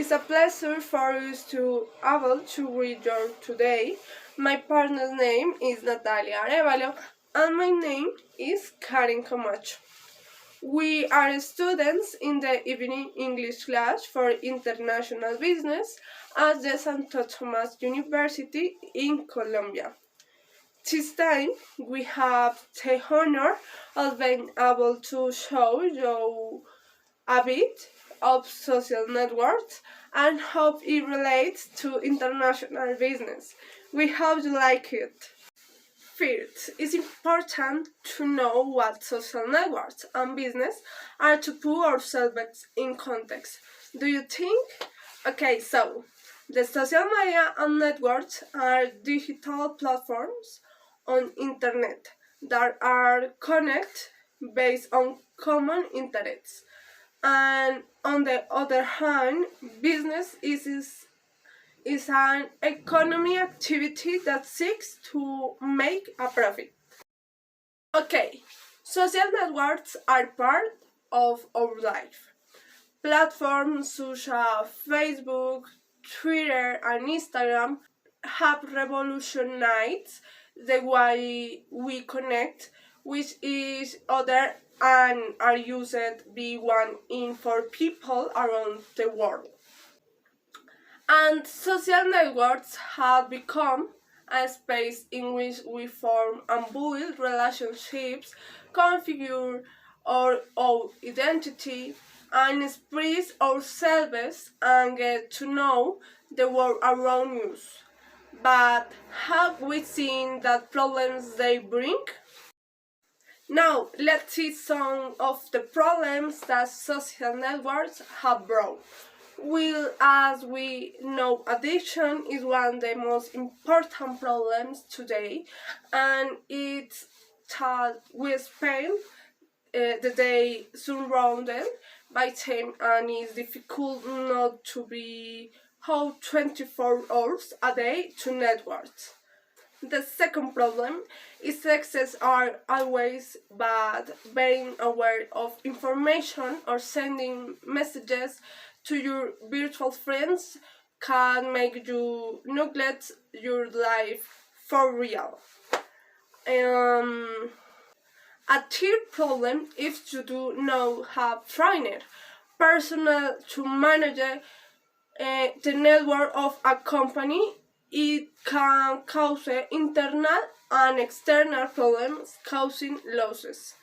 It's a pleasure for us to able to read your today. My partner's name is Natalia Arévalo and my name is Camacho. We are students in the evening English class for international business at the Santo Tomas University in Colombia. This time we have the honor of being able to show you a bit of social networks and how it relates to international business. We hope you like it. First, it's important to know what social networks and business are to put ourselves in context. Do you think? Okay, so the social media and networks are digital platforms on internet that are connected based on common interests. And on the other hand, business is an economy activity that seeks to make a profit. Okay, social networks are part of our life. Platforms such as Facebook, Twitter, and Instagram have revolutionized the way we connect with each other and are used by one in four people around the world. And social networks have become a space in which we form and build relationships, configure our own identity, and express ourselves and get to know the world around us. But have we seen that problems they bring? Now, let's see some of the problems that social networks have brought. Well, as we know, addiction is one of the most important problems today, and it's that we spend the day surrounded by them, and it's difficult not to be home 24 hours a day to networks. The second problem is access are always bad. Being aware of information or sending messages to your virtual friends can make you neglect your life for real. Um, a third problem is you do not have trained personnel to manage the network of a company. It can cause internal and external problems, causing losses.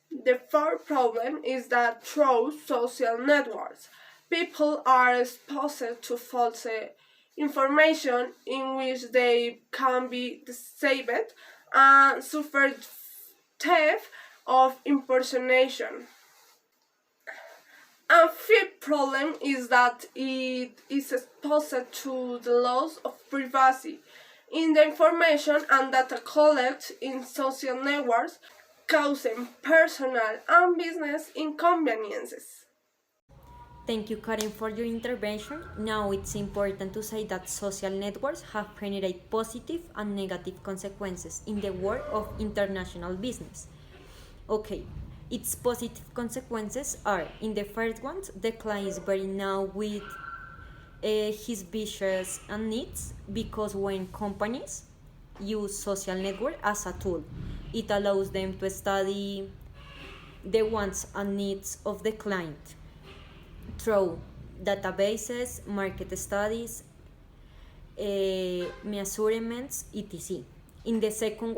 The fourth problem is that through social networks, people are exposed to false information in which they can be deceived and suffer theft of impersonation. And fifth problem is that it is exposed to the loss of privacy in the information and data collected in social networks, causing personal and business inconveniences. Thank you, Karen, for your intervention. Now it's important to say that social networks have generated positive and negative consequences in the world of international business. Okay, its positive consequences are, in the first one, the client is very now with his wishes and needs, because when companies use social network as a tool, it allows them to study the wants and needs of the client through databases, market studies, measurements, etc. In the second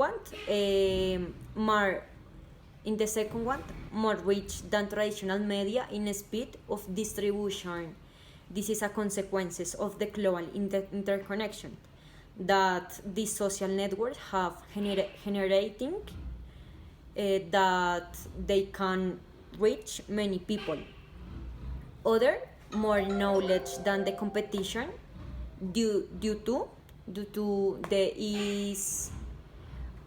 one, more rich than traditional media in speed of distribution. This is a consequence of the global interconnection that these social networks have generating, that they can reach many people. Other, more knowledge than the competition due to the ease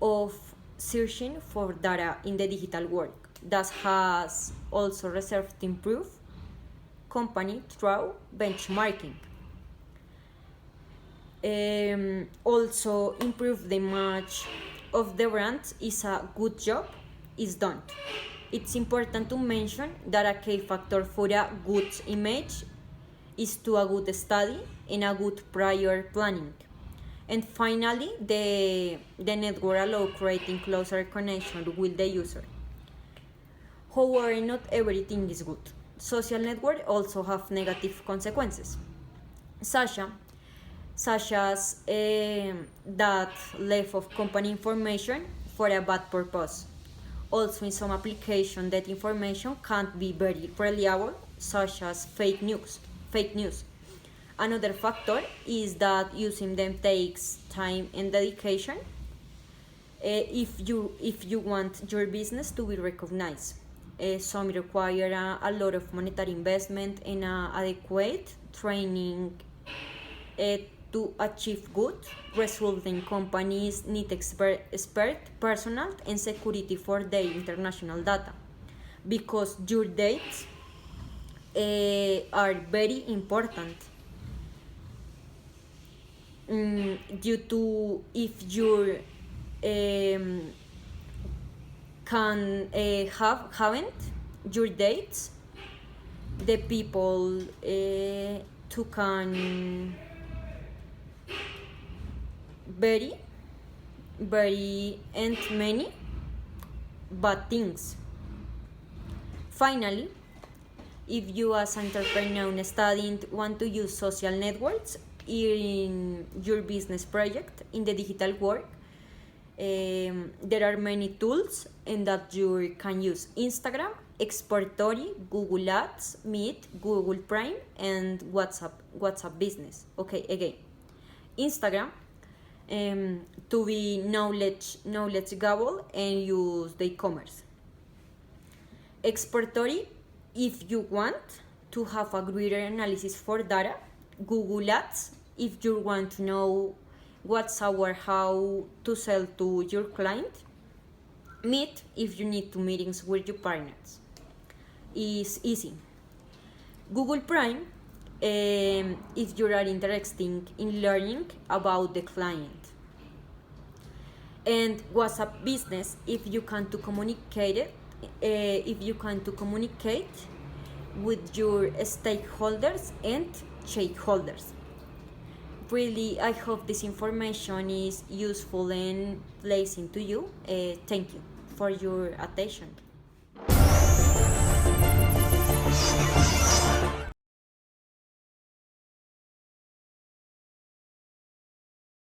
of searching for data in the digital world. That has also reserved to improve company through benchmarking. Also improve the image of the brand is a good job is done. It's important to mention that a key factor for a good image is to a good study and a good prior planning. And finally, the network allows creating closer connection with the user. However, not everything is good. Social networks also have negative consequences, such as that left of company information for a bad purpose. Also, in some applications, that information can't be very reliable, such as fake news. Another factor is that using them takes time and dedication. If you want your business to be recognized, some require a lot of monetary investment and adequate training to achieve good results. In companies need expert personnel and security for their international data, because your dates are very important. Due to if you haven't your dates, the people to can very and many bad things. Finally, if you as an entrepreneur studying want to use social networks in your business project in the digital world, there are many tools and that you can use: Instagram, Exportory, Google Ads, Meet, Google Prime, and WhatsApp Business. Okay, again, Instagram, to be knowledgeable and use the e-commerce. Exportory, if you want to have a greater analysis for data. Google Ads, if you want to know what's our how to sell to your client. Meet, if you need to meetings with your partners. Is easy. Google Prime, if you are interested in learning about the client. And WhatsApp Business, if you can to communicate with your stakeholders and shareholders. Really, I hope this information is useful and pleasing to you. Thank you for your attention.